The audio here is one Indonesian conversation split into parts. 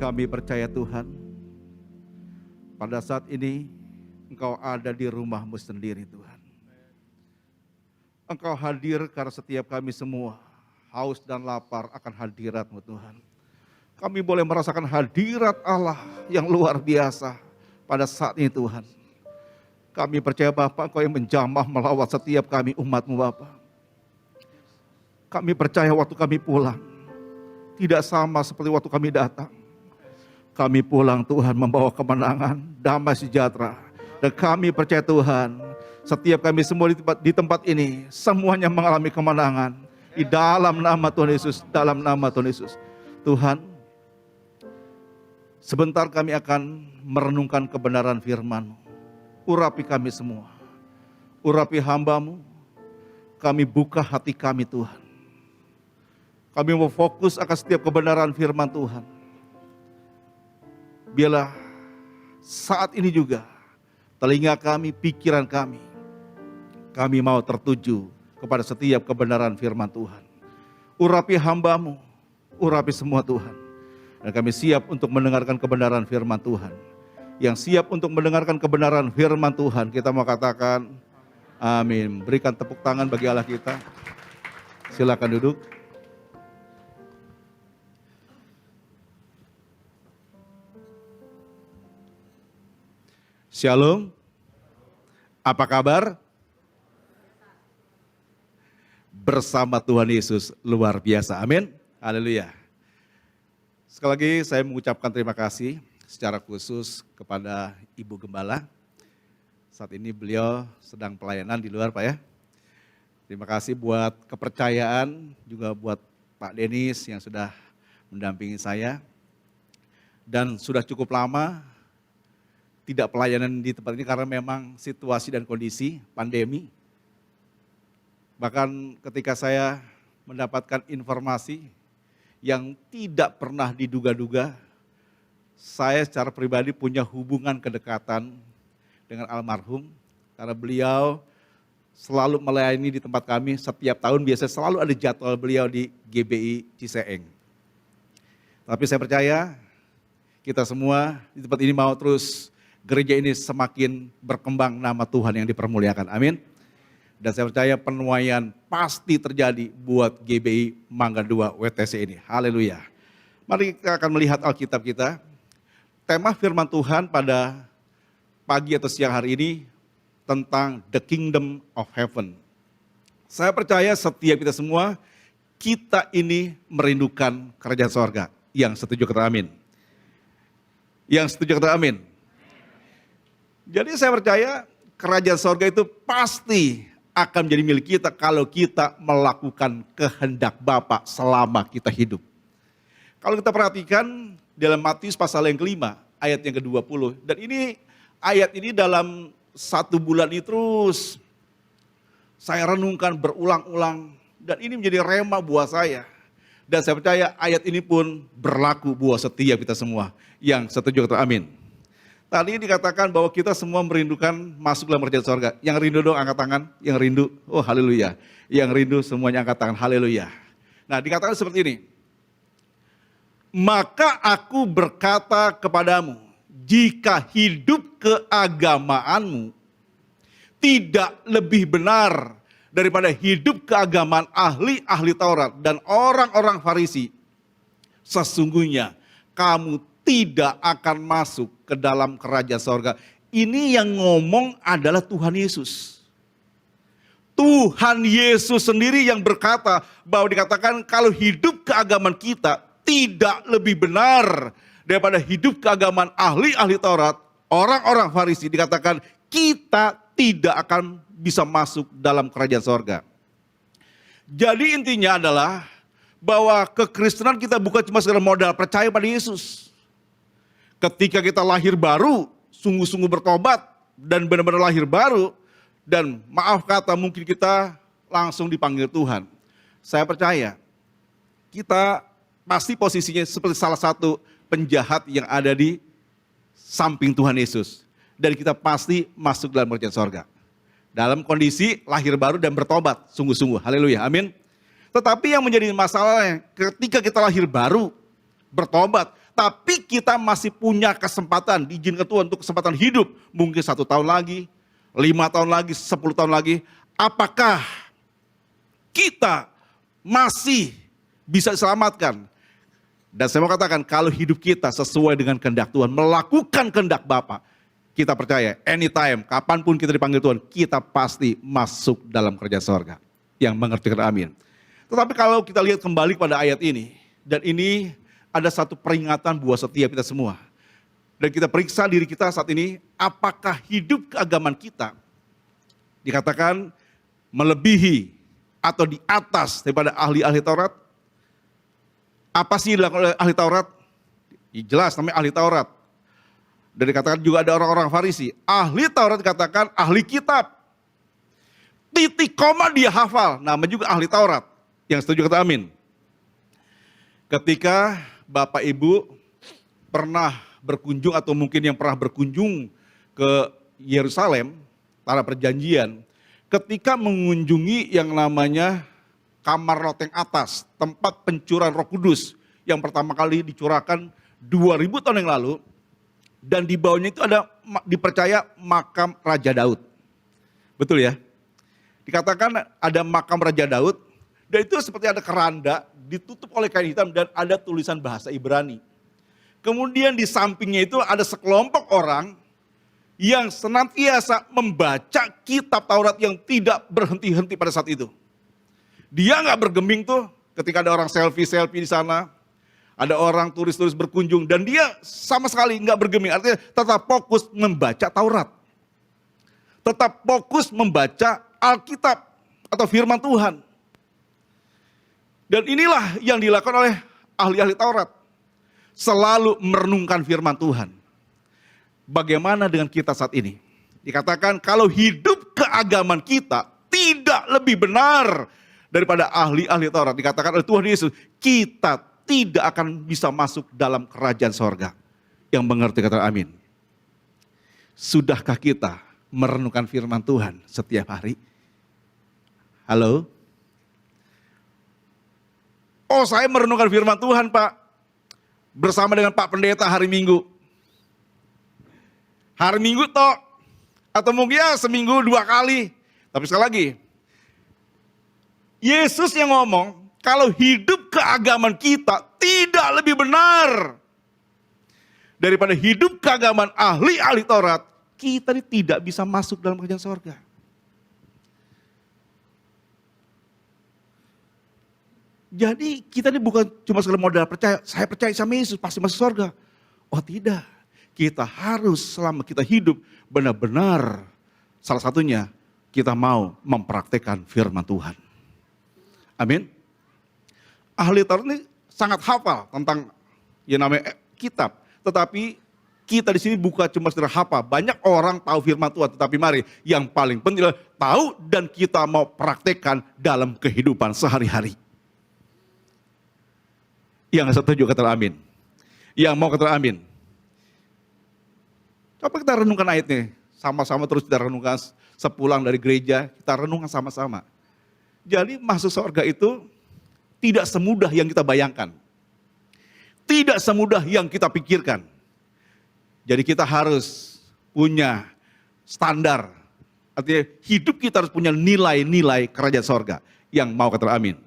Kami percaya Tuhan, pada saat ini Engkau ada di rumah-Mu sendiri Tuhan. Engkau hadir karena setiap kami semua haus dan lapar akan hadirat-Mu Tuhan. Kami boleh merasakan hadirat Allah yang luar biasa pada saat ini Tuhan. Kami percaya Bapa, Engkau yang menjamah melawat setiap kami umat-Mu Bapa. Kami percaya waktu kami pulang tidak sama seperti waktu kami datang. Kami pulang Tuhan membawa kemenangan, damai sejahtera. Dan kami percaya Tuhan, setiap kami semua di tempat ini, semuanya mengalami kemenangan. Di dalam nama Tuhan Yesus, dalam nama Tuhan Yesus. Tuhan, sebentar kami akan merenungkan kebenaran firman-Mu. Urapi kami semua. Urapi hamba-Mu. Kami buka hati kami Tuhan. Kami mau fokus akan setiap kebenaran firman Tuhan. Biarlah saat ini juga telinga kami, pikiran kami mau tertuju kepada setiap kebenaran firman Tuhan. Urapi hamba-Mu, urapi semua Tuhan. Dan kami siap untuk mendengarkan kebenaran firman Tuhan. Yang siap untuk mendengarkan kebenaran firman Tuhan, kita mau katakan amin. Berikan tepuk tangan bagi Allah kita. Silakan duduk. Shalom. Apa kabar? Bersama Tuhan Yesus luar biasa. Amin. Haleluya. Sekali lagi saya mengucapkan terima kasih secara khusus kepada Ibu Gembala. Saat ini beliau sedang pelayanan di luar Pak ya. Terima kasih buat kepercayaan, juga buat Pak Denis yang sudah mendampingi saya. Dan sudah cukup lama tidak pelayanan di tempat ini karena memang situasi dan kondisi pandemi. Bahkan ketika saya mendapatkan informasi yang tidak pernah diduga-duga, saya secara pribadi punya hubungan kedekatan dengan almarhum karena beliau selalu melayani di tempat kami setiap tahun, biasanya selalu ada jadwal beliau di GBI Ciseeng. Tapi saya percaya kita semua di tempat ini mau terus gereja ini semakin berkembang, nama Tuhan yang dipermuliakan. Amin. Dan saya percaya penuaian pasti terjadi buat GBI Mangga 2 WTC ini. Haleluya. Mari kita akan melihat Alkitab kita. Tema firman Tuhan pada pagi atau siang hari ini tentang the kingdom of heaven. Saya percaya setiap kita semua, kita ini merindukan kerajaan sorga. Yang setuju kata amin. Yang setuju kata amin. Jadi saya percaya kerajaan sorga itu pasti akan menjadi milik kita kalau kita melakukan kehendak Bapa selama kita hidup. Kalau kita perhatikan dalam Matius pasal yang kelima, ayat yang ke-20. Dan ini ayat ini dalam 1 bulan ini terus saya renungkan berulang-ulang. Dan ini menjadi rema buat saya. Dan saya percaya ayat ini pun berlaku buat setiap kita semua. Yang setuju kata amin. Tadi dikatakan bahwa kita semua merindukan masuk dalam kerajaan sorga. Yang rindu dong angkat tangan, yang rindu, oh haleluya. Yang rindu semuanya angkat tangan, haleluya. Nah dikatakan seperti ini. Maka aku berkata kepadamu, jika hidup keagamaanmu tidak lebih benar daripada hidup keagamaan ahli-ahli Taurat dan orang-orang Farisi, sesungguhnya kamu tidak akan masuk ke dalam kerajaan sorga. Ini yang ngomong adalah Tuhan Yesus. Tuhan Yesus sendiri yang berkata bahwa dikatakan kalau hidup keagamaan kita tidak lebih benar daripada hidup keagamaan ahli-ahli Taurat, orang-orang Farisi, dikatakan kita tidak akan bisa masuk dalam kerajaan sorga. Jadi intinya adalah bahwa kekristenan kita bukan cuma sekedar modal percaya pada Yesus. Ketika kita lahir baru, sungguh-sungguh bertobat dan benar-benar lahir baru, dan maaf kata mungkin kita langsung dipanggil Tuhan. Saya percaya kita pasti posisinya seperti salah satu penjahat yang ada di samping Tuhan Yesus. Dan kita pasti masuk dalam kerajaan sorga. Dalam kondisi lahir baru dan bertobat, sungguh-sungguh, haleluya, amin. Tetapi yang menjadi masalahnya ketika kita lahir baru, bertobat, tapi kita masih punya kesempatan, diizinkan Tuhan untuk kesempatan hidup. Mungkin 1 tahun lagi, 5 tahun lagi, 10 tahun lagi. Apakah kita masih bisa diselamatkan? Dan saya mau katakan, kalau hidup kita sesuai dengan kehendak Tuhan, melakukan kehendak Bapa, kita percaya, anytime, kapanpun kita dipanggil Tuhan, kita pasti masuk dalam kerajaan sorga. Yang mengerti kata amin. Tetapi kalau kita lihat kembali pada ayat ini, dan ini ada satu peringatan buat setiap kita semua. Dan kita periksa diri kita saat ini, apakah hidup keagamaan kita dikatakan melebihi atau di atas daripada ahli-ahli Taurat? Apa sih dilakukan oleh ahli Taurat? Jelas namanya ahli Taurat. Dan dikatakan juga ada orang-orang Farisi. Ahli Taurat dikatakan ahli kitab. Titik koma dia hafal, namanya juga ahli Taurat. Yang setuju kata amin. Ketika Bapak Ibu pernah berkunjung atau mungkin yang pernah berkunjung ke Yerusalem, tanah perjanjian, ketika mengunjungi yang namanya kamar loteng atas, tempat pencurahan Roh Kudus yang pertama kali dicurahkan 2000 tahun yang lalu, dan di bawahnya itu ada dipercaya makam Raja Daud. Betul ya? Dikatakan ada makam Raja Daud, dan itu seperti ada keranda, ditutup oleh kain hitam dan ada tulisan bahasa Ibrani. Kemudian di sampingnya itu ada sekelompok orang yang senantiasa membaca kitab Taurat yang tidak berhenti-henti pada saat itu. Dia nggak bergeming tuh ketika ada orang selfie-selfie di sana, ada orang turis-turis berkunjung, dan dia sama sekali nggak bergeming. Artinya tetap fokus membaca Taurat. Tetap fokus membaca Alkitab atau firman Tuhan. Dan inilah yang dilakukan oleh ahli-ahli Taurat. Selalu merenungkan firman Tuhan. Bagaimana dengan kita saat ini? Dikatakan kalau hidup keagamaan kita tidak lebih benar daripada ahli-ahli Taurat. Dikatakan oleh Tuhan Yesus, kita tidak akan bisa masuk dalam kerajaan sorga. Yang mengerti kata amin. Sudahkah kita merenungkan firman Tuhan setiap hari? Halo? Oh, saya merenungkan firman Tuhan, Pak. Bersama dengan Pak Pendeta hari Minggu. Hari Minggu toh. Atau mungkin ya seminggu 2 kali. Tapi sekali lagi, Yesus yang ngomong, kalau hidup keagamaan kita tidak lebih benar daripada hidup keagamaan ahli-ahli Taurat, kita ini tidak bisa masuk dalam kerajaan sorga. Jadi kita ini bukan cuma sekedar modal percaya, saya percaya sama Yesus pasti masuk surga. Oh tidak, kita harus selama kita hidup benar-benar salah satunya kita mau mempraktekkan firman Tuhan. Amin. Ahli Taurat ini sangat hafal tentang yang namanya kitab, tetapi kita di sini bukan cuma sekedar hafal. Banyak orang tahu firman Tuhan, tetapi mari yang paling penting adalah tahu dan kita mau praktekkan dalam kehidupan sehari-hari. Yang setuju kata amin. Yang mau kata amin. Coba kita renungkan ayatnya. Sama-sama terus kita renungkan sepulang dari gereja. Kita renungkan sama-sama. Jadi masuk surga itu tidak semudah yang kita bayangkan. Tidak semudah yang kita pikirkan. Jadi kita harus punya standar. Artinya hidup kita harus punya nilai-nilai kerajaan surga. Yang mau kata amin.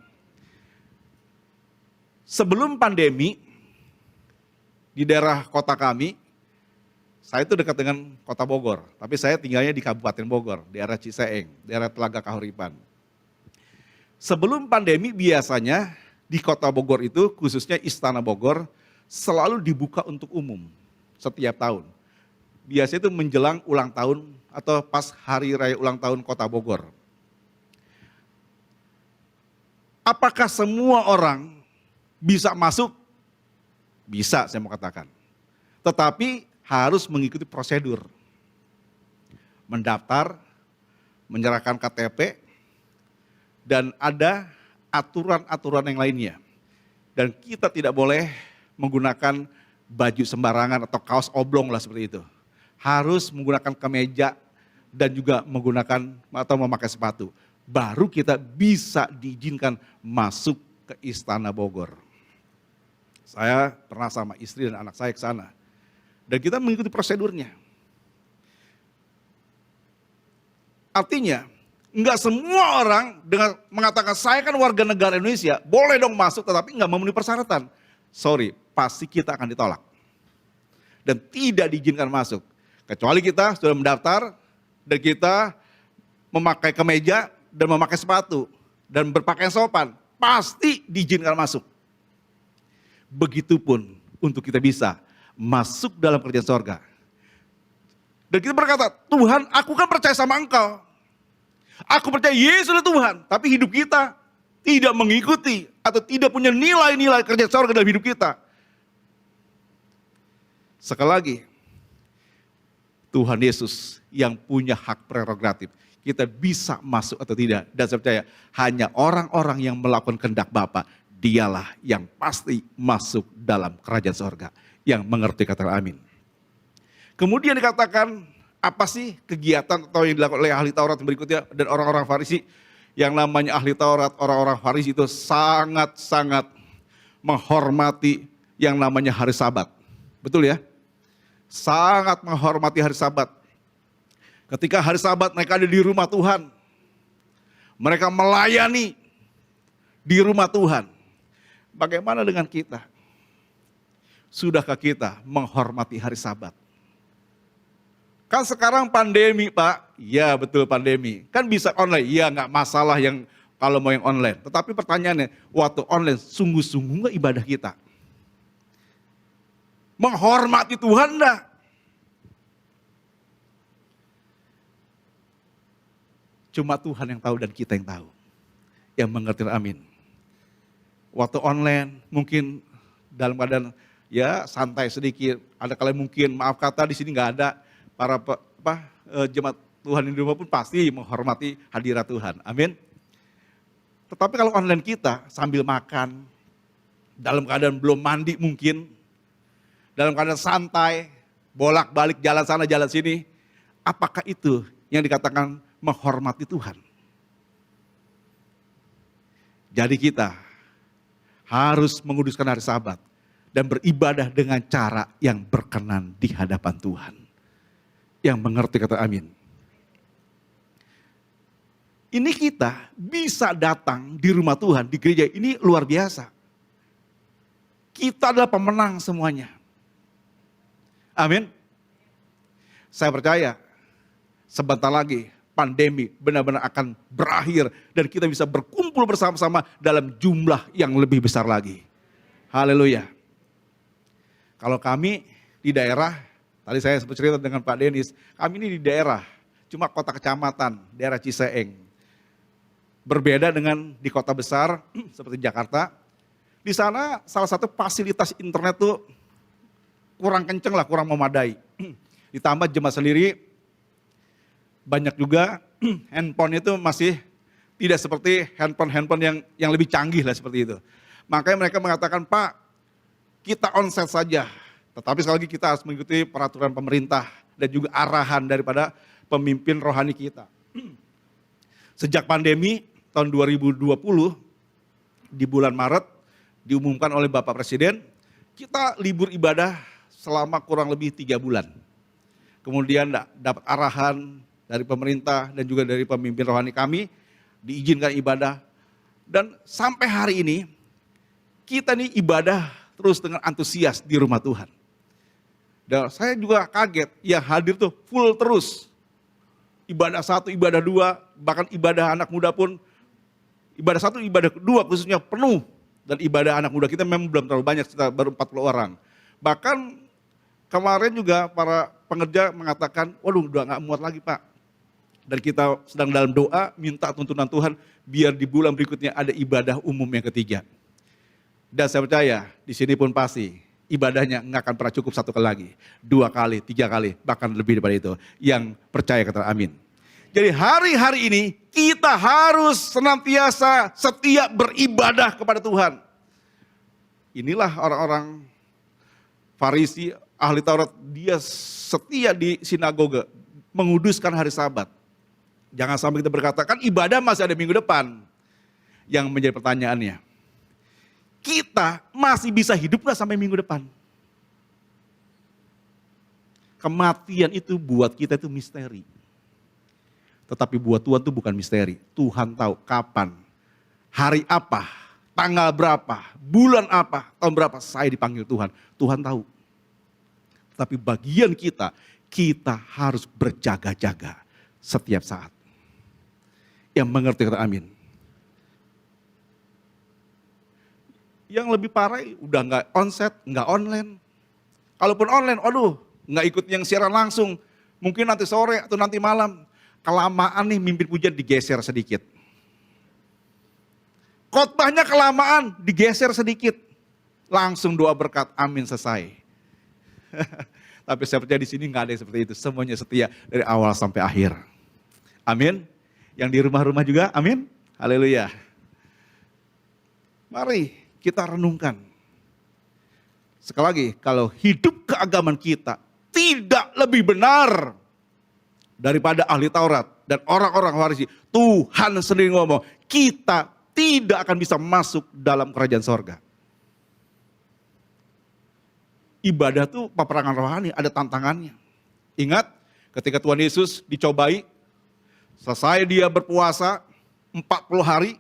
Sebelum pandemi, di daerah kota kami, saya itu dekat dengan kota Bogor, tapi saya tinggalnya di Kabupaten Bogor, daerah Ciseeng, daerah Telaga Kahuripan. Sebelum pandemi biasanya di kota Bogor itu, khususnya Istana Bogor, selalu dibuka untuk umum setiap tahun. Biasanya itu menjelang ulang tahun atau pas hari raya ulang tahun kota Bogor. Apakah semua orang bisa masuk? Bisa, saya mau katakan. Tetapi harus mengikuti prosedur. Mendaftar, menyerahkan KTP, dan ada aturan-aturan yang lainnya. Dan kita tidak boleh menggunakan baju sembarangan atau kaos oblong lah seperti itu. Harus menggunakan kemeja dan juga menggunakan atau memakai sepatu. Baru kita bisa diizinkan masuk ke Istana Bogor. Saya pernah sama istri dan anak saya ke sana. Dan kita mengikuti prosedurnya. Artinya, enggak semua orang dengan mengatakan saya kan warga negara Indonesia, boleh dong masuk tetapi enggak memenuhi persyaratan. Sorry, pasti kita akan ditolak. Dan tidak diizinkan masuk. Kecuali kita sudah mendaftar dan kita memakai kemeja dan memakai sepatu dan berpakaian sopan, pasti diizinkan masuk. Begitupun untuk kita bisa masuk dalam kerajaan sorga. Dan kita berkata, Tuhan aku kan percaya sama Engkau. Aku percaya Yesus adalah Tuhan, tapi hidup kita tidak mengikuti atau tidak punya nilai-nilai kerajaan sorga dalam hidup kita. Sekali lagi, Tuhan Yesus yang punya hak prerogatif. Kita bisa masuk atau tidak. Dan saya percaya hanya orang-orang yang melakukan kehendak Bapa, dialah yang pasti masuk dalam kerajaan sorga. Yang mengerti kata amin. Kemudian dikatakan, apa sih kegiatan atau yang dilakukan oleh ahli Taurat berikutnya dan orang-orang Farisi. Yang namanya ahli Taurat, orang-orang Farisi itu sangat-sangat menghormati yang namanya hari Sabat. Betul ya? Sangat menghormati hari Sabat. Ketika hari Sabat mereka ada di rumah Tuhan. Mereka melayani di rumah Tuhan. Bagaimana dengan kita? Sudahkah kita menghormati hari Sabat? Kan sekarang pandemi Pak, ya betul pandemi. Kan bisa online, ya nggak masalah yang kalau mau yang online. Tetapi pertanyaannya, waktu online sungguh-sungguh nggak ibadah kita? Menghormati Tuhan enggak? Cuma Tuhan yang tahu dan kita yang tahu. Yang mengerti amin. Waktu online mungkin dalam keadaan ya santai sedikit. Ada kali mungkin maaf kata di sini nggak ada para jemaat Tuhan di rumah pun pasti menghormati hadirat Tuhan. Amin. Tetapi kalau online kita sambil makan, dalam keadaan belum mandi mungkin, dalam keadaan santai, bolak-balik jalan sana jalan sini, apakah itu yang dikatakan menghormati Tuhan? Jadi kita harus menguduskan hari Sabat dan beribadah dengan cara yang berkenan di hadapan Tuhan. Yang mengerti kata amin. Ini kita bisa datang di rumah Tuhan, di gereja, ini luar biasa. Kita adalah pemenang semuanya. Amin. Saya percaya sebentar lagi pandemi benar-benar akan berakhir dan kita bisa berkumpul bersama-sama dalam jumlah yang lebih besar lagi. Haleluya. Kalau kami di daerah, tadi saya sempat cerita dengan Pak Denis, kami ini di daerah, cuma kota kecamatan, daerah Ciseeng. Berbeda dengan di kota besar seperti Jakarta. Di sana salah satu fasilitas internet tuh kurang kenceng lah, kurang memadai. Ditambah jemaat sendiri, banyak juga handphone itu masih tidak seperti handphone yang lebih canggih lah seperti itu. Makanya mereka mengatakan, Pak, kita onsite saja. Tetapi sekali lagi kita harus mengikuti peraturan pemerintah dan juga arahan daripada pemimpin rohani kita. Sejak pandemi tahun 2020, di bulan Maret, diumumkan oleh Bapak Presiden, kita libur ibadah selama kurang lebih 3 bulan. Kemudian dapat arahan dari pemerintah dan juga dari pemimpin rohani kami, diizinkan ibadah. Dan sampai hari ini, kita nih ibadah terus dengan antusias di rumah Tuhan. Dan saya juga kaget, yang hadir tuh full terus. Ibadah 1, ibadah 2, bahkan ibadah anak muda pun, ibadah 1, ibadah 2 khususnya penuh. Dan ibadah anak muda kita memang belum terlalu banyak, sekitar baru 40 orang. Bahkan kemarin juga para pengerja mengatakan, waduh udah gak muat lagi Pak. Dan kita sedang dalam doa, minta tuntunan Tuhan, biar di bulan berikutnya ada ibadah umum yang ketiga. Dan saya percaya, di sini pun pasti, ibadahnya nggak akan pernah cukup 1 kali lagi, 2 kali, 3 kali, bahkan lebih daripada itu. Yang percaya kata amin. Jadi hari-hari ini kita harus senantiasa setia beribadah kepada Tuhan. Inilah orang-orang Farisi, ahli Taurat, dia setia di sinagoga, menguduskan hari Sabat. Jangan sampai kita berkata, kan ibadah masih ada minggu depan. Yang menjadi pertanyaannya, kita masih bisa hidup nggak sampai minggu depan? Kematian itu buat kita itu misteri. Tetapi buat Tuhan itu bukan misteri. Tuhan tahu kapan, hari apa, tanggal berapa, bulan apa, tahun berapa saya dipanggil Tuhan. Tuhan tahu. Tapi bagian kita harus berjaga-jaga setiap saat. Yang mengerti kata amin. Yang lebih parah udah nggak onsite, nggak online. Kalaupun online, aduh nggak ikut yang siaran langsung. Mungkin nanti sore atau nanti malam. Kelamaan nih mimpin pujian digeser sedikit. Khotbahnya kelamaan digeser sedikit. Langsung doa berkat, amin selesai. Tapi saya percaya di sini nggak ada yang seperti itu. Semuanya setia dari awal sampai akhir. Amin. Yang di rumah-rumah juga, amin. Haleluya. Mari kita renungkan. Sekali lagi, kalau hidup keagamaan kita tidak lebih benar daripada ahli Taurat dan orang-orang Farisi, Tuhan sendiri ngomong, kita tidak akan bisa masuk dalam kerajaan sorga. Ibadah itu peperangan rohani, ada tantangannya. Ingat, ketika Tuhan Yesus dicobai, selesai dia berpuasa 40 hari,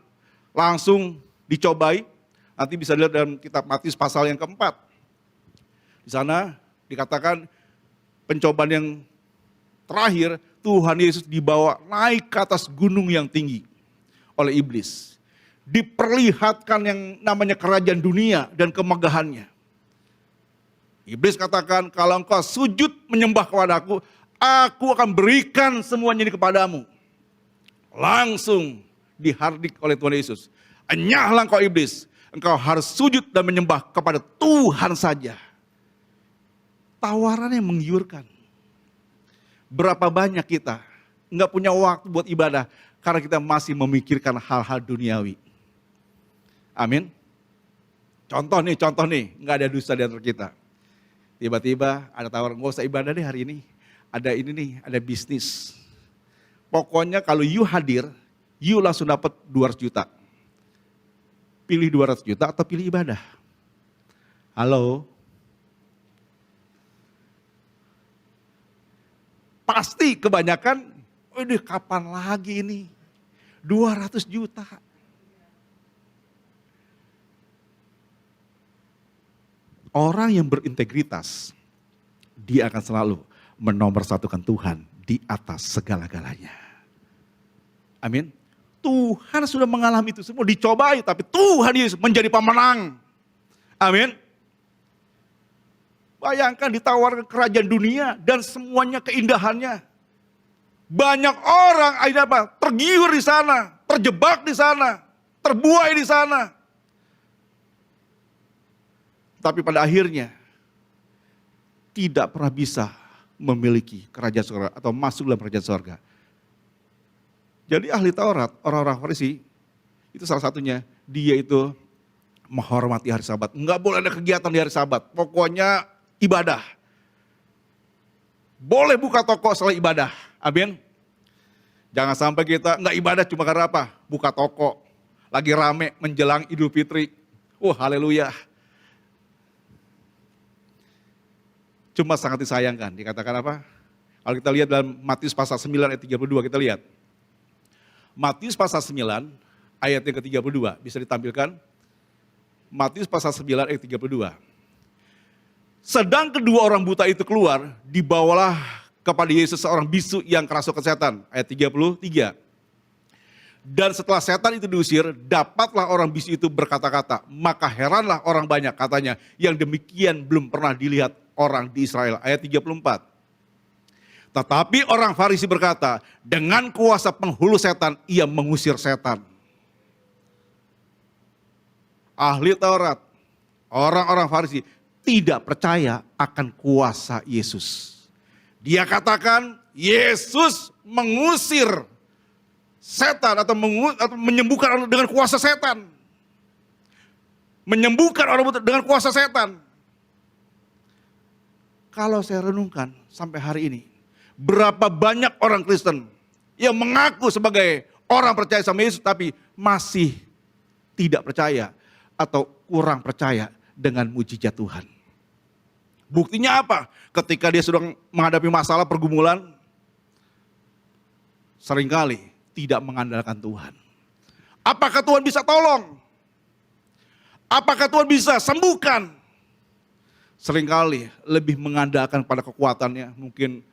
langsung dicobai. Nanti bisa dilihat dalam kitab Matius pasal yang keempat. Di sana dikatakan pencobaan yang terakhir, Tuhan Yesus dibawa naik ke atas gunung yang tinggi oleh iblis. Diperlihatkan yang namanya kerajaan dunia dan kemegahannya. Iblis katakan, kalau engkau sujud menyembah kepadaku, aku akan berikan semuanya ini kepadamu. Langsung dihardik oleh Tuhan Yesus. Enyahlah engkau iblis, engkau harus sujud dan menyembah kepada Tuhan saja. Tawarannya menggiurkan. Berapa banyak kita nggak punya waktu buat ibadah karena kita masih memikirkan hal-hal duniawi. Amin. Contoh nih, nggak ada dusta di antara kita. Tiba-tiba ada tawaran, nggak usah ibadah deh hari ini. Ada ini nih, ada bisnis. Pokoknya kalau you hadir, you langsung dapat 200 juta. Pilih 200 juta atau pilih ibadah? Halo? Pasti kebanyakan, waduh kapan lagi ini? 200 juta. Orang yang berintegritas, dia akan selalu menomorsatukan Tuhan di atas segala-galanya. Amin. Tuhan sudah mengalami itu semua, dicobai, tapi Tuhan Yesus menjadi pemenang. Amin. Bayangkan ditawarkan kerajaan dunia dan semuanya keindahannya. Banyak orang akhirnya apa? Tergiur di sana, terjebak di sana, terbuai di sana. Tapi pada akhirnya tidak pernah bisa memiliki kerajaan surga atau masuk dalam kerajaan surga. Jadi ahli Taurat, orang-orang Farisi, itu salah satunya, dia itu menghormati hari Sabat. Enggak boleh ada kegiatan di hari Sabat, pokoknya ibadah. Boleh buka toko setelah ibadah, amin. Jangan sampai kita enggak ibadah cuma karena apa? Buka toko, lagi rame menjelang Idul Fitri. Haleluya. Cuma sangat disayangkan, dikatakan apa? Kalau kita lihat dalam Matius pasal 9 ayat 32, kita lihat. Matius pasal 9 ayat yang ke-32, bisa ditampilkan. Matius pasal 9 ayat 32. Sedang kedua orang buta itu keluar, dibawalah kepada Yesus seorang bisu yang kerasukan setan. Ayat 33. Dan setelah setan itu diusir, dapatlah orang bisu itu berkata-kata. Maka heranlah orang banyak katanya, yang demikian belum pernah dilihat orang di Israel. Ayat 34. Tetapi orang Farisi berkata, dengan kuasa penghulu setan, ia mengusir setan. Ahli Taurat, orang-orang Farisi tidak percaya akan kuasa Yesus. Dia katakan, Yesus mengusir setan atau menyembuhkan orang dengan kuasa setan. Menyembuhkan orang dengan kuasa setan. Kalau saya renungkan sampai hari ini, berapa banyak orang Kristen yang mengaku sebagai orang percaya sama Yesus tapi masih tidak percaya atau kurang percaya dengan mujizat Tuhan. Buktinya apa? Ketika dia sedang menghadapi masalah pergumulan, seringkali tidak mengandalkan Tuhan. Apakah Tuhan bisa tolong? Apakah Tuhan bisa sembuhkan? Seringkali lebih mengandalkan pada kekuatannya, mungkin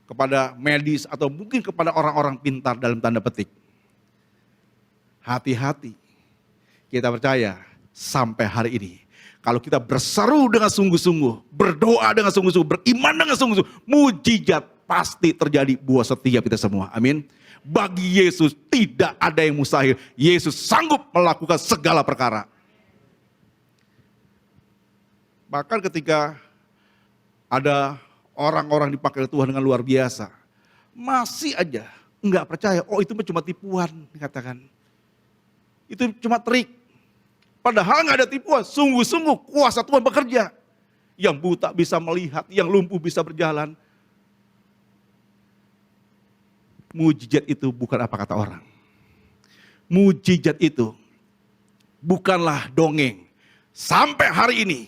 kepada medis atau mungkin kepada orang-orang pintar dalam tanda petik. Hati-hati, kita percaya sampai hari ini, kalau kita berseru dengan sungguh-sungguh, berdoa dengan sungguh-sungguh, beriman dengan sungguh-sungguh, mujizat pasti terjadi buat setiap kita semua. Amin. Bagi Yesus tidak ada yang mustahil. Yesus sanggup melakukan segala perkara. Bahkan ketika ada orang-orang dipakai Tuhan dengan luar biasa, masih aja enggak percaya, oh itu cuma tipuan, dikatakan. Itu cuma trik. Padahal nggak ada tipuan, sungguh-sungguh kuasa Tuhan bekerja. Yang buta bisa melihat, yang lumpuh bisa berjalan. Mujizat itu bukan apa kata orang. Mujizat itu bukanlah dongeng. Sampai hari ini,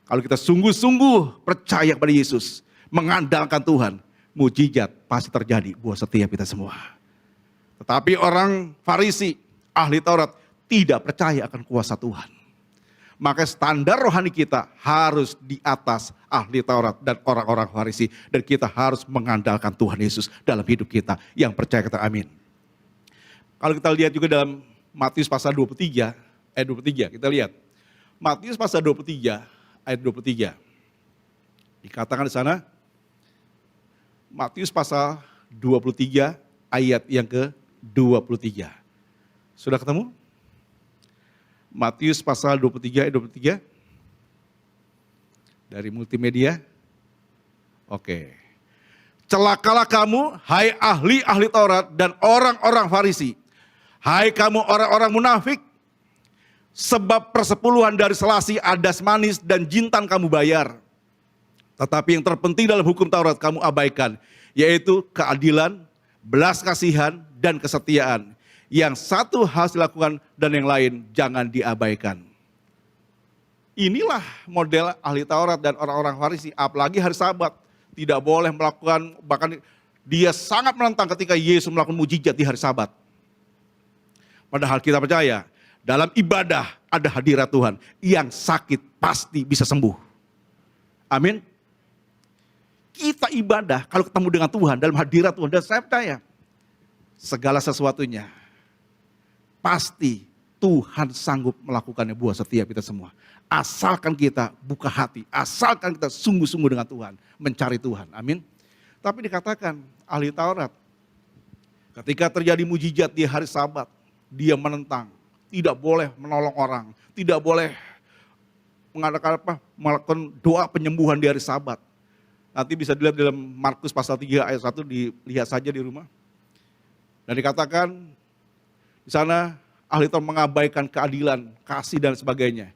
kalau kita sungguh-sungguh percaya kepada Yesus, mengandalkan Tuhan, mujizat pasti terjadi buat setiap kita semua. Tetapi orang Farisi, ahli Taurat, tidak percaya akan kuasa Tuhan. Maka standar rohani kita harus di atas ahli Taurat dan orang-orang Farisi. Dan kita harus mengandalkan Tuhan Yesus dalam hidup kita. Yang percaya kata amin. Kalau kita lihat juga dalam Matius pasal 23, ayat 23, kita lihat. Matius pasal 23, ayat 23. Dikatakan di sana, Matius pasal 23, ayat yang ke-23. Sudah ketemu? Matius pasal 23 ayat 23. Dari multimedia. Oke. Celakalah kamu, hai ahli-ahli Taurat dan orang-orang Farisi. Hai kamu orang-orang munafik. Sebab persepuluhan dari selasi, adas manis dan jintan kamu bayar. Tetapi yang terpenting dalam hukum Taurat kamu abaikan. Yaitu keadilan, belas kasihan dan kesetiaan. Yang satu harus dilakukan dan yang lain jangan diabaikan. Inilah model ahli Taurat dan orang-orang Farisi, apalagi hari Sabat. Tidak boleh melakukan, bahkan dia sangat menentang ketika Yesus melakukan mujizat di hari Sabat. Padahal kita percaya, dalam ibadah ada hadirat Tuhan. Yang sakit pasti bisa sembuh. Amin. Kita ibadah kalau ketemu dengan Tuhan, dalam hadirat Tuhan. Dan saya percaya, segala sesuatunya pasti Tuhan sanggup melakukannya buat setiap kita semua. Asalkan kita buka hati, asalkan kita sungguh-sungguh dengan Tuhan, mencari Tuhan. Amin. Tapi dikatakan ahli Taurat, ketika terjadi mujizat di hari Sabat, dia menentang, tidak boleh menolong orang, tidak boleh melakukan doa penyembuhan di hari Sabat. Nanti bisa dilihat dalam Markus pasal 3 ayat 1, dilihat saja di rumah. Dan dikatakan di sana ahli Taurat mengabaikan keadilan, kasih dan sebagainya.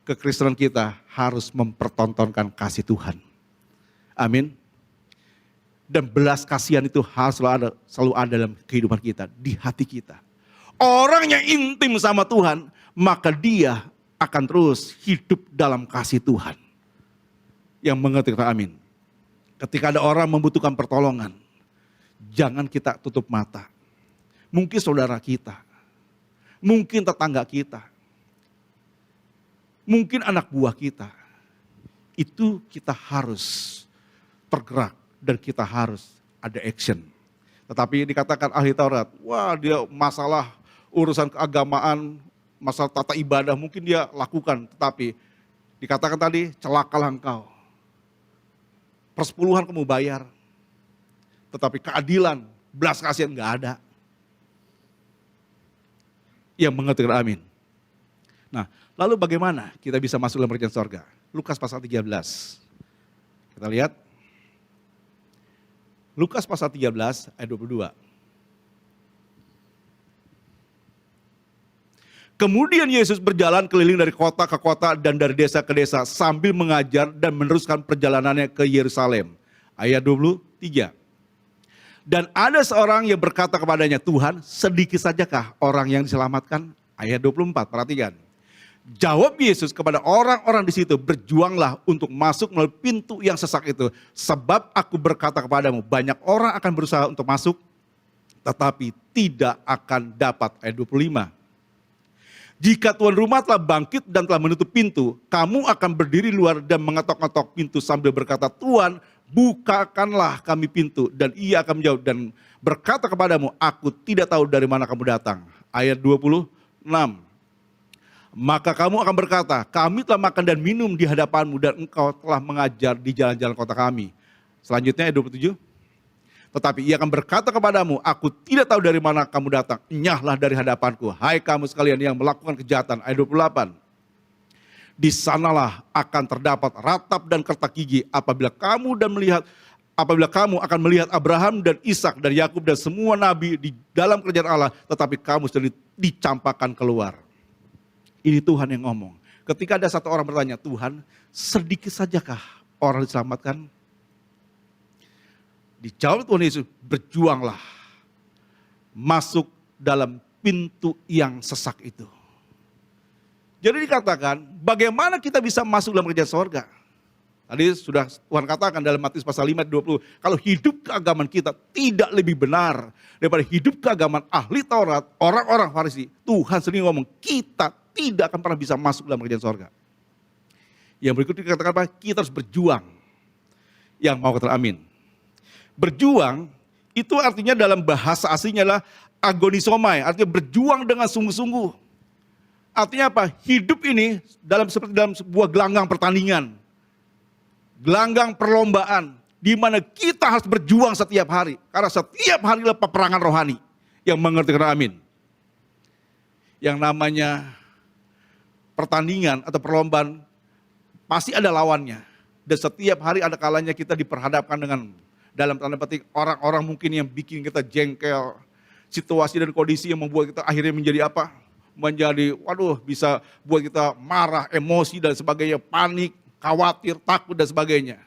Kekristenan kita harus mempertontonkan kasih Tuhan. Amin. Dan belas kasihan itu harus selalu ada dalam kehidupan kita, di hati kita. Orang yang intim sama Tuhan, maka dia akan terus hidup dalam kasih Tuhan. Yang mengerti kata amin. Ketika ada orang membutuhkan pertolongan, jangan kita tutup mata. Mungkin saudara kita, mungkin tetangga kita, mungkin anak buah kita. Itu kita harus tergerak dan kita harus ada action. Tetapi dikatakan ahli Taurat, wah dia masalah urusan keagamaan, masalah tata ibadah mungkin dia lakukan. Tetapi dikatakan tadi, celakalah engkau. Persepuluhan kamu bayar. Tetapi keadilan, belas kasihan enggak ada. Yang mengerti amin. Nah, lalu bagaimana kita bisa masuk dalam kerajaan sorga? Lukas pasal 13. Kita lihat. Lukas pasal 13 ayat 22. Kemudian Yesus berjalan keliling dari kota ke kota dan dari desa ke desa sambil mengajar dan meneruskan perjalanannya ke Yerusalem. Ayat 23. Dan ada seorang yang berkata kepadanya, Tuhan, sedikit sajakah orang yang diselamatkan? Ayat 24, perhatikan. Jawab Yesus kepada orang-orang di situ, berjuanglah untuk masuk melalui pintu yang sesak itu. Sebab aku berkata kepadamu, banyak orang akan berusaha untuk masuk, tetapi tidak akan dapat. Ayat 25. Jika tuan rumah telah bangkit dan telah menutup pintu, kamu akan berdiri luar dan mengetok-ngetok pintu sambil berkata, Tuhan, bukakanlah kami pintu. Dan ia akan menjawab dan berkata kepadamu, aku tidak tahu dari mana kamu datang. Ayat 26. Maka kamu akan berkata, kami telah makan dan minum di hadapanmu dan engkau telah mengajar di jalan-jalan kota kami. Selanjutnya ayat 27. Tetapi ia akan berkata kepadamu, aku tidak tahu dari mana kamu datang. Enyahlah dari hadapanku, hai kamu sekalian yang melakukan kejahatan. Ayat 28. Di sanalah akan terdapat ratap dan kertak gigi apabila kamu akan melihat Abraham dan Ishak dan Yakub dan semua nabi di dalam kerajaan Allah, tetapi kamu sendiri dicampakkan keluar. Ini Tuhan yang ngomong. Ketika ada satu orang bertanya, Tuhan, sedikit sajakah orang diselamatkan? Dijawab Tuhan Yesus, berjuanglah masuk dalam pintu yang sesak itu. Jadi dikatakan, bagaimana kita bisa masuk dalam kerajaan sorga? Tadi sudah Tuhan katakan dalam Matius pasal 5 ayat 20, kalau hidup keagamaan kita tidak lebih benar daripada hidup keagamaan ahli Taurat, orang-orang Farisi, Tuhan sendiri ngomong, kita tidak akan pernah bisa masuk dalam kerajaan sorga. Yang berikut dikatakan apa? Kita harus berjuang. Yang mau katakan amin. Berjuang itu artinya dalam bahasa aslinya adalah agonisomai, artinya berjuang dengan sungguh-sungguh. Artinya apa? Hidup ini seperti dalam sebuah gelanggang pertandingan. Gelanggang perlombaan, di mana kita harus berjuang setiap hari. Karena setiap hari adalah peperangan rohani. Yang mengerti kata amin. Yang namanya pertandingan atau perlombaan pasti ada lawannya. Dan setiap hari ada kalanya kita diperhadapkan dengan dalam tanda petik orang-orang mungkin yang bikin kita jengkel. Situasi dan kondisi yang membuat kita akhirnya menjadi apa? Menjadi bisa buat kita marah, emosi dan sebagainya, panik, khawatir, takut dan sebagainya.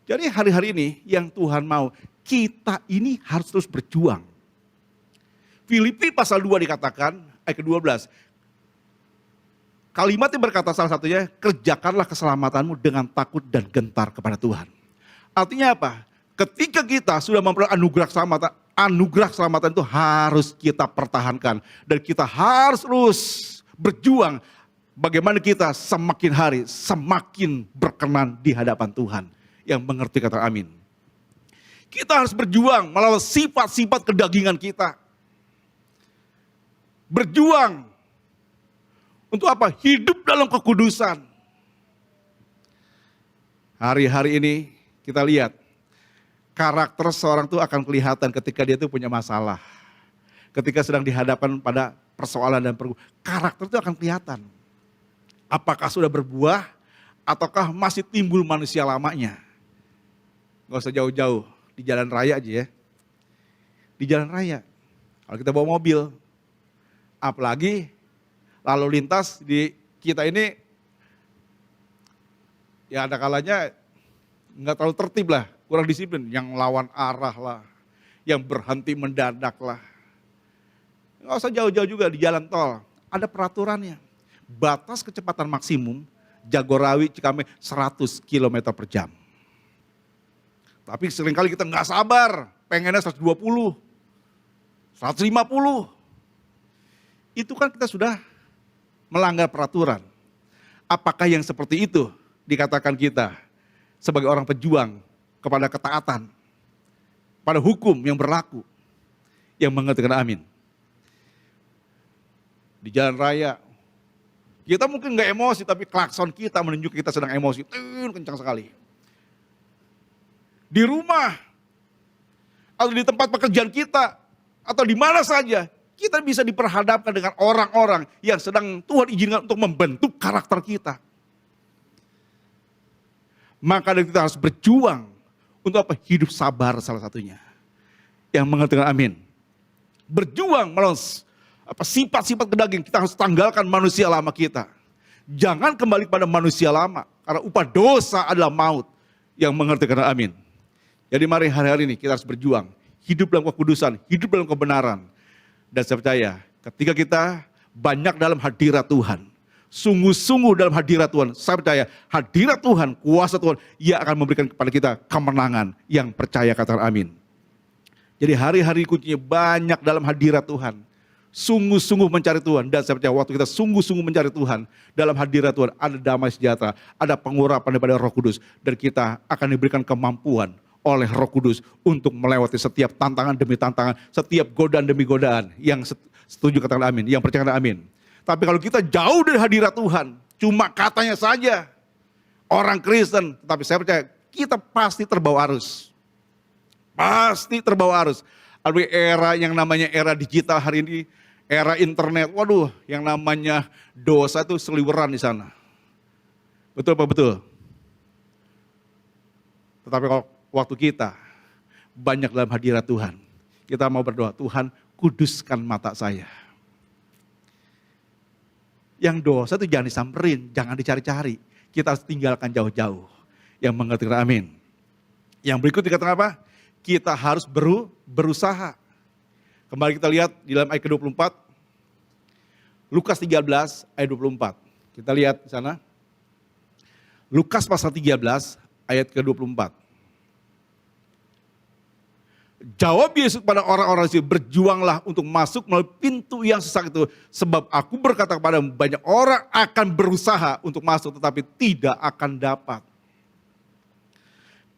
Jadi hari-hari ini yang Tuhan mau, kita ini harus terus berjuang. Filipi pasal 2 dikatakan, ayat ke-12. Kalimatnya berkata salah satunya, kerjakanlah keselamatanmu dengan takut dan gentar kepada Tuhan. Artinya apa? Ketika kita sudah memperoleh anugerah keselamatan itu harus kita pertahankan. Dan kita harus terus berjuang bagaimana kita semakin hari semakin berkenan di hadapan Tuhan. Yang mengerti kata amin. Kita harus berjuang melawan sifat-sifat kedagingan kita. Berjuang. Untuk apa? Hidup dalam kekudusan. Hari-hari ini kita lihat. Karakter seorang itu akan kelihatan ketika dia itu punya masalah. Ketika sedang dihadapkan pada persoalan dan karakter itu akan kelihatan. Apakah sudah berbuah ataukah masih timbul manusia lamanya. Gak usah jauh-jauh, di jalan raya aja ya. Di jalan raya. Kalau kita bawa mobil, apalagi lalu lintas di kita ini, ya ada kalanya nggak terlalu tertib lah, kurang disiplin. Yang lawan arah lah, yang berhenti mendadak lah. Nggak usah jauh-jauh juga di jalan tol, ada peraturannya. Batas kecepatan maksimum Jagorawi Cikampek 100 km per jam. Tapi seringkali kita nggak sabar, pengennya 120, 150. Itu kan kita sudah melanggar peraturan. Apakah yang seperti itu dikatakan kita sebagai orang pejuang kepada ketaatan, pada hukum yang berlaku, yang mengerti kata amin. Di jalan raya, kita mungkin nggak emosi, tapi klakson kita menunjukkan kita sedang emosi, kencang sekali. Di rumah, atau di tempat pekerjaan kita, atau di mana saja, kita bisa diperhadapkan dengan orang-orang yang sedang Tuhan izinkan untuk membentuk karakter kita. Maka kita harus berjuang untuk apa? Hidup sabar salah satunya. Yang mengerti amin. Berjuang melawan sifat-sifat kedaging, kita harus tanggalkan manusia lama kita. Jangan kembali pada manusia lama, karena upah dosa adalah maut. Yang mengerti amin. Jadi mari hari-hari ini kita harus berjuang. Hidup dalam kekudusan, hidup dalam kebenaran. Dan saya percaya ketika kita banyak dalam hadirat Tuhan, sungguh-sungguh dalam hadirat Tuhan. Saya percaya hadirat Tuhan, kuasa Tuhan, Ia akan memberikan kepada kita kemenangan. Yang percaya katakan amin. Jadi hari-hari kuncinya banyak dalam hadirat Tuhan. Sungguh-sungguh mencari Tuhan. Dan saya percaya waktu kita sungguh-sungguh mencari Tuhan, dalam hadirat Tuhan ada damai sejahtera, ada pengurapan daripada Roh Kudus. Dan kita akan diberikan kemampuan oleh Roh Kudus untuk melewati setiap tantangan demi tantangan, setiap godaan demi godaan. Yang setuju katakan amin, yang percaya katakan amin. Tapi kalau kita jauh dari hadirat Tuhan, cuma katanya saja orang Kristen, tapi saya percaya kita pasti terbawa arus. Pasti terbawa arus. Ada era yang namanya era digital hari ini, era internet. Waduh, yang namanya dosa itu seliweran di sana. Betul apa betul? Tetapi kalau waktu kita banyak dalam hadirat Tuhan, kita mau berdoa, Tuhan kuduskan mata saya. Yang dosa itu jangan disamperin, jangan dicari-cari. Kita harus tinggalkan jauh-jauh. Yang mengerti amin. Yang berikut dikatakan apa? Kita harus berusaha. Kembali kita lihat di dalam ayat ke-24. Lukas 13 ayat 24. Kita lihat di sana. Lukas pasal 13 ayat ke-24. Jawab Yesus pada orang-orang itu, berjuanglah untuk masuk melalui pintu yang sesak itu. Sebab aku berkata kepadamu, banyak orang akan berusaha untuk masuk tetapi tidak akan dapat.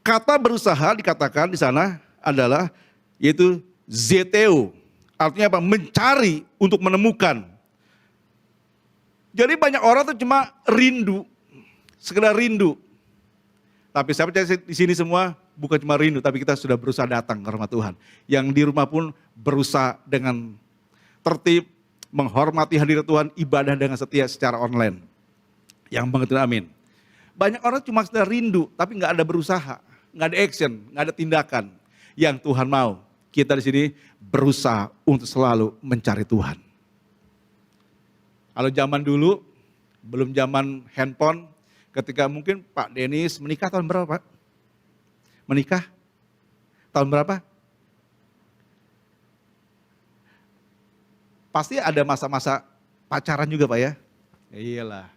Kata berusaha dikatakan di sana adalah yaitu zeteo. Artinya apa? Mencari untuk menemukan. Jadi banyak orang tuh cuma rindu, sekedar rindu. Tapi saya percaya di sini semua bukan cuma rindu, tapi kita sudah berusaha datang ke rumah Tuhan. Yang di rumah pun berusaha dengan tertib, menghormati hadirat Tuhan, ibadah dengan setia secara online. Yang mengerti amin. Banyak orang cuma sekedar rindu, tapi nggak ada berusaha, nggak ada action, nggak ada tindakan. Yang Tuhan mau, kita di sini berusaha untuk selalu mencari Tuhan. Kalau zaman dulu, belum zaman handphone, ketika mungkin Pak Denis menikah tahun berapa Pak? Menikah? Tahun berapa? Pasti ada masa-masa pacaran juga Pak ya? Iyalah.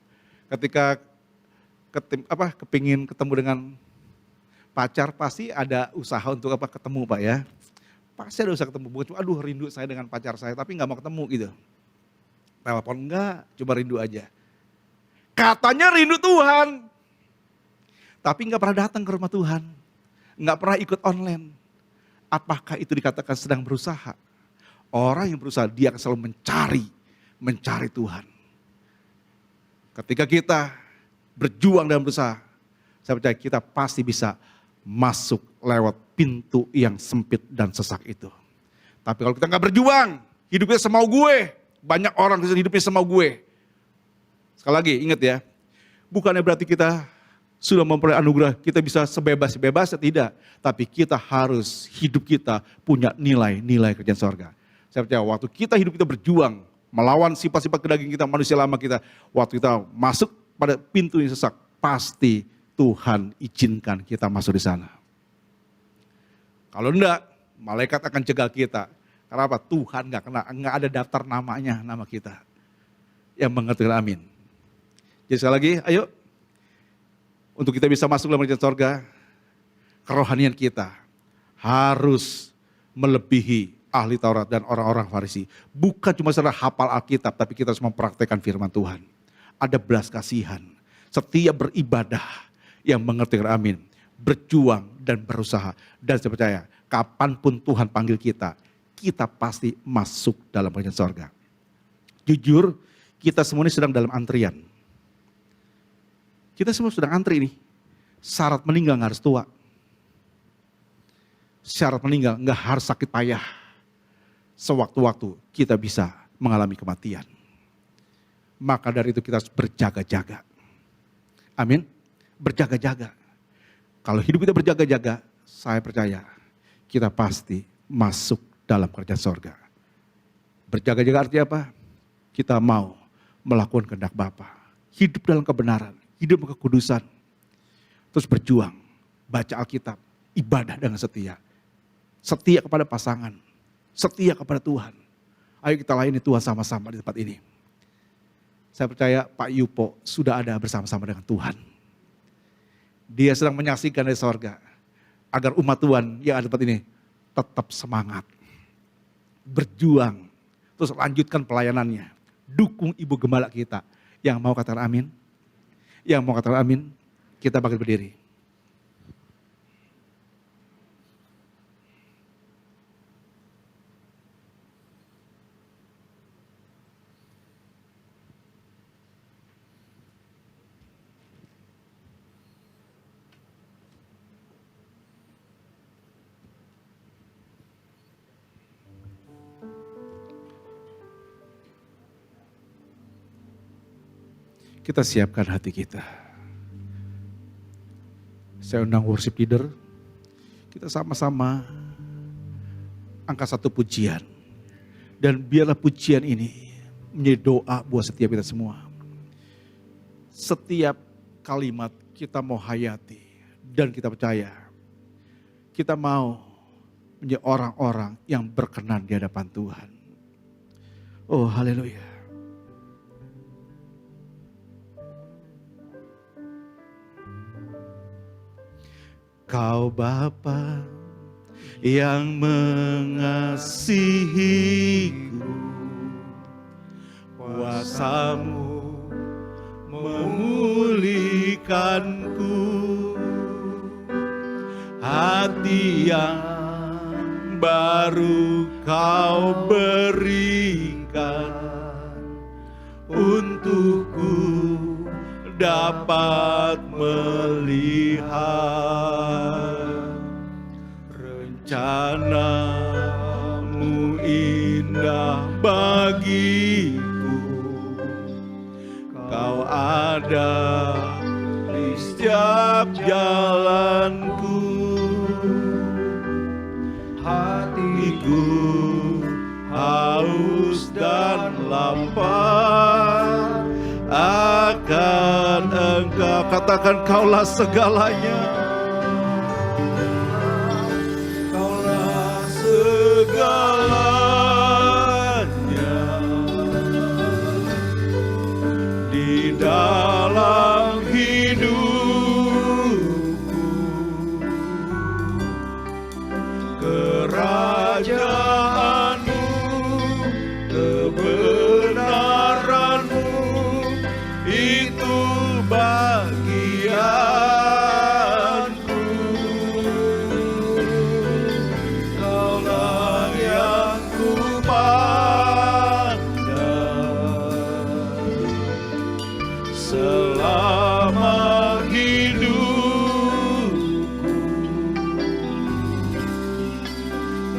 Ketika kepingin ketemu dengan pacar pasti ada usaha untuk ketemu Pak ya. Pasti ada usaha ketemu. Bukan cuma aduh rindu saya dengan pacar saya tapi nggak mau ketemu gitu. Telepon enggak, coba rindu aja. Katanya rindu Tuhan. Tapi nggak pernah datang ke rumah Tuhan. Nggak pernah ikut online. Apakah itu dikatakan sedang berusaha? Orang yang berusaha dia akan selalu mencari Tuhan. Ketika kita berjuang dan berusaha, saya percaya kita pasti bisa masuk lewat pintu yang sempit dan sesak itu. Tapi kalau kita nggak berjuang, hidupnya semau gue. Banyak orang hidupnya semau gue. Sekali lagi ingat ya, bukannya berarti kita sudah memperoleh anugerah, kita bisa sebebas-bebasnya, tidak. Tapi kita harus, hidup kita punya nilai-nilai kerjaan sorga. Saya percaya waktu kita hidup kita berjuang, melawan sifat-sifat kedaging kita, manusia lama kita, waktu kita masuk pada pintu yang sesak, pasti Tuhan izinkan kita masuk di sana. Kalau enggak, malaikat akan cegal kita. Karena apa? Tuhan enggak ada daftar namanya, nama kita. Yang mengerti amin. Jadi sekali lagi, ayo. Untuk kita bisa masuk dalam kerajaan sorga, kerohanian kita harus melebihi ahli Taurat dan orang-orang Farisi. Bukan cuma sekedar hafal Alkitab, tapi kita harus mempraktekkan firman Tuhan. Ada belas kasihan, setia beribadah, yang mengerti amin. Berjuang dan berusaha. Dan saya percaya, kapanpun Tuhan panggil kita, kita pasti masuk dalam kerajaan sorga. Jujur, kita semua ini sedang dalam antrian. Kita semua sedang antri nih. Syarat meninggal nggak harus tua. Syarat meninggal nggak harus sakit payah. Sewaktu-waktu kita bisa mengalami kematian. Maka dari itu kita harus berjaga-jaga. Amin. Berjaga-jaga. Kalau hidup kita berjaga-jaga, saya percaya kita pasti masuk dalam kerajaan sorga. Berjaga-jaga artinya apa? Kita mau melakukan kehendak Bapa. Hidup dalam kebenaran, hidup dalam kekudusan. Terus berjuang, baca Alkitab, ibadah dengan setia. Setia kepada pasangan, setia kepada Tuhan. Ayo kita layani Tuhan sama-sama di tempat ini. Saya percaya Pak Yupo sudah ada bersama-sama dengan Tuhan. Dia sedang menyaksikan dari sorga. Agar umat Tuhan yang ada di tempat ini tetap semangat. Berjuang. Terus lanjutkan pelayanannya. Dukung Ibu Gembala kita. Yang mau katakan amin? Yang mau katakan amin? Kita bangkit berdiri. Kita siapkan hati kita. Saya undang worship leader. Kita sama-sama angkat satu pujian. Dan biarlah pujian ini menjadi doa buat setiap kita semua. Setiap kalimat kita mau hayati. Dan kita percaya. Kita mau menjadi orang-orang yang berkenan di hadapan Tuhan. Oh haleluya. Kau Bapa yang mengasihiku, kuasa-Mu memulihkanku, hati yang baru Kau berikan untukku dapat melihat rencana-Mu indah bagiku. Kau ada di setiap jalanku, hatiku haus dan lapar akan Engkau. Katakan Kaulah segalanya. Kaulah segalanya di dalam hidupku. Kerajaan-Mu, kebenaran-Mu itu bagianku. Kaulah yang kupandang selama hidupku,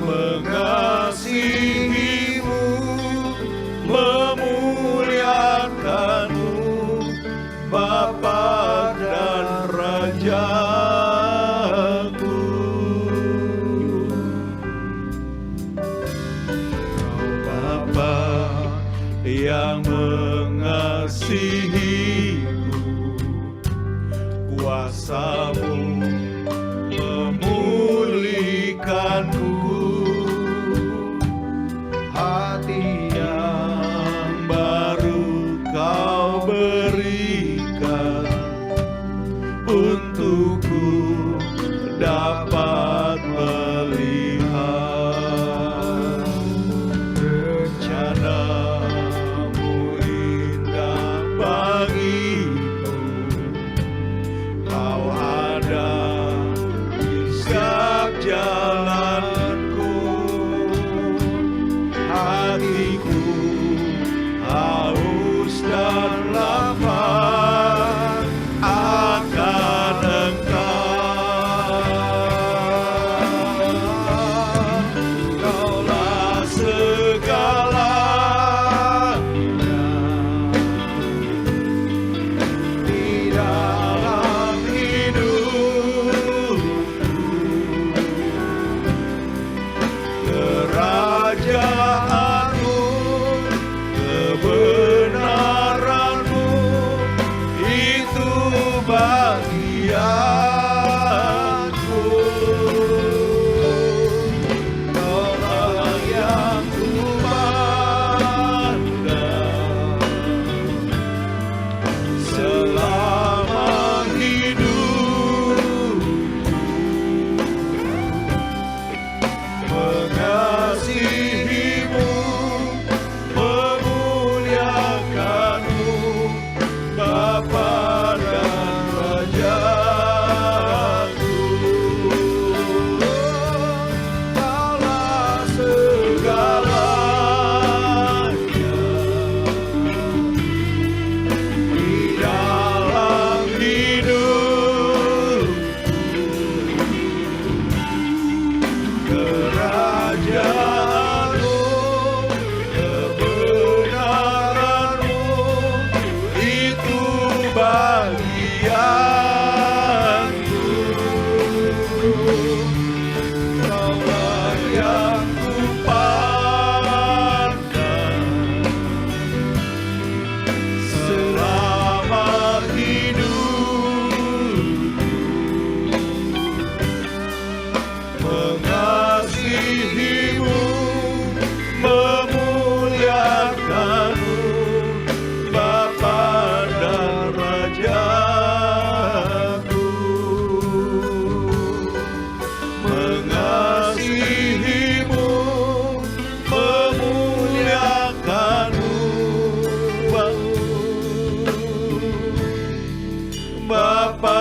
mengasihi-Mu, memuliakan-Mu, Bapa dan Rajaku. Kau Bapa yang mengasihiku, kuasa-Mu memulihkanku, hati yang baru Kau berikan untukku dapat melihat rencana-Mu indah bagiku. Kau ada di setiap jalanku, hatiku haus dan lapar akan Engkau. Kaulah segalanya di dalam hidupku. Kerajaan-Mu, kebenaran-Mu itu bagianku. Kaulah yang kupandang Bapa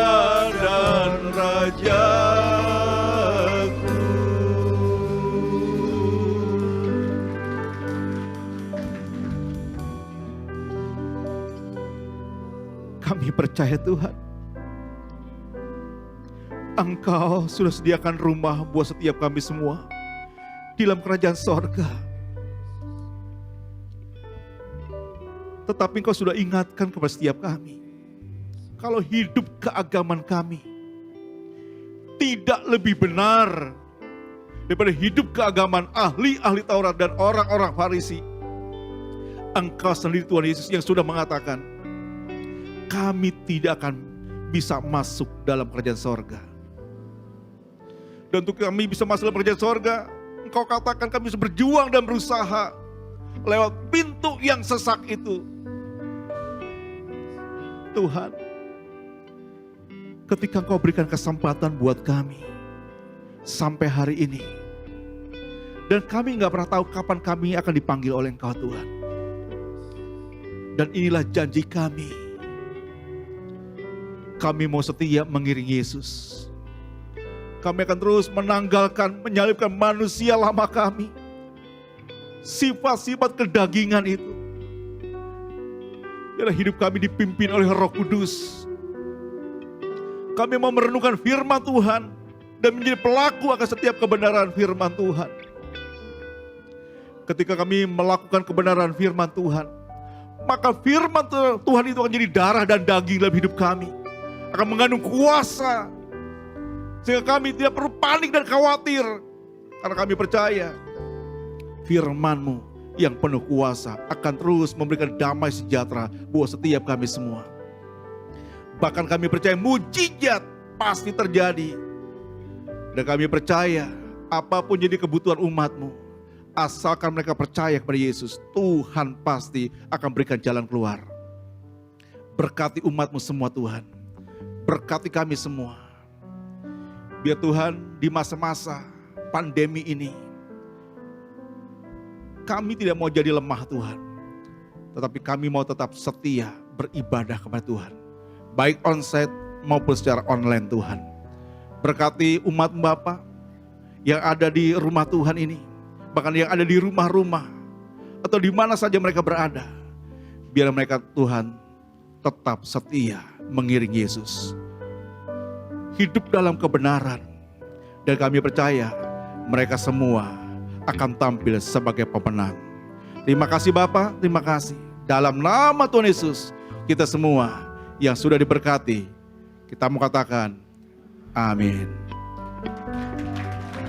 dan Rajaku. Kami percaya Tuhan, Engkau sudah sediakan rumah buat setiap kami semua di dalam kerajaan sorga. Tetapi Engkau sudah ingatkan kepada setiap kami, kalau hidup keagamaan kami tidak lebih benar daripada hidup keagamaan ahli-ahli Taurat dan orang-orang Farisi. Engkau sendiri Tuhan Yesus yang sudah mengatakan, kami tidak akan bisa masuk dalam kerajaan sorga. Dan untuk kami bisa masuk dalam kerajaan sorga, Engkau katakan kami bisa berjuang dan berusaha lewat pintu yang sesak itu. Tuhan, ketika Engkau berikan kesempatan buat kami sampai hari ini, dan kami gak pernah tahu kapan kami akan dipanggil oleh Engkau Tuhan. Dan inilah janji kami. Kami mau setia mengiringi Yesus. Kami akan terus menanggalkan, menyalibkan manusia lama kami. Sifat-sifat kedagingan itu. Biarlah hidup kami dipimpin oleh Roh Kudus. Kami mau merenungkan firman Tuhan dan menjadi pelaku akan setiap kebenaran firman Tuhan. Ketika kami melakukan kebenaran firman Tuhan, maka firman Tuhan itu akan jadi darah dan daging dalam hidup kami. Akan mengandung kuasa, sehingga kami tidak perlu panik dan khawatir, karena kami percaya firman-Mu yang penuh kuasa akan terus memberikan damai sejahtera buat setiap kami semua. Bahkan kami percaya mujizat pasti terjadi, dan kami percaya apapun jadi kebutuhan umat-Mu, asalkan mereka percaya kepada Yesus, Tuhan pasti akan berikan jalan keluar. Berkati umat-Mu semua Tuhan. Berkati kami semua. Biar Tuhan di masa-masa pandemi ini, kami tidak mau jadi lemah Tuhan, tetapi kami mau tetap setia beribadah kepada Tuhan, baik onsite maupun secara online Tuhan. Berkati umat Bapa yang ada di rumah Tuhan ini, bahkan yang ada di rumah-rumah atau di mana saja mereka berada. Biar mereka Tuhan tetap setia mengiringi Yesus, hidup dalam kebenaran, dan kami percaya mereka semua akan tampil sebagai pemenang. Terima kasih Bapa, terima kasih. Dalam nama Tuhan Yesus, kita semua yang sudah diberkati, kita mau katakan amin.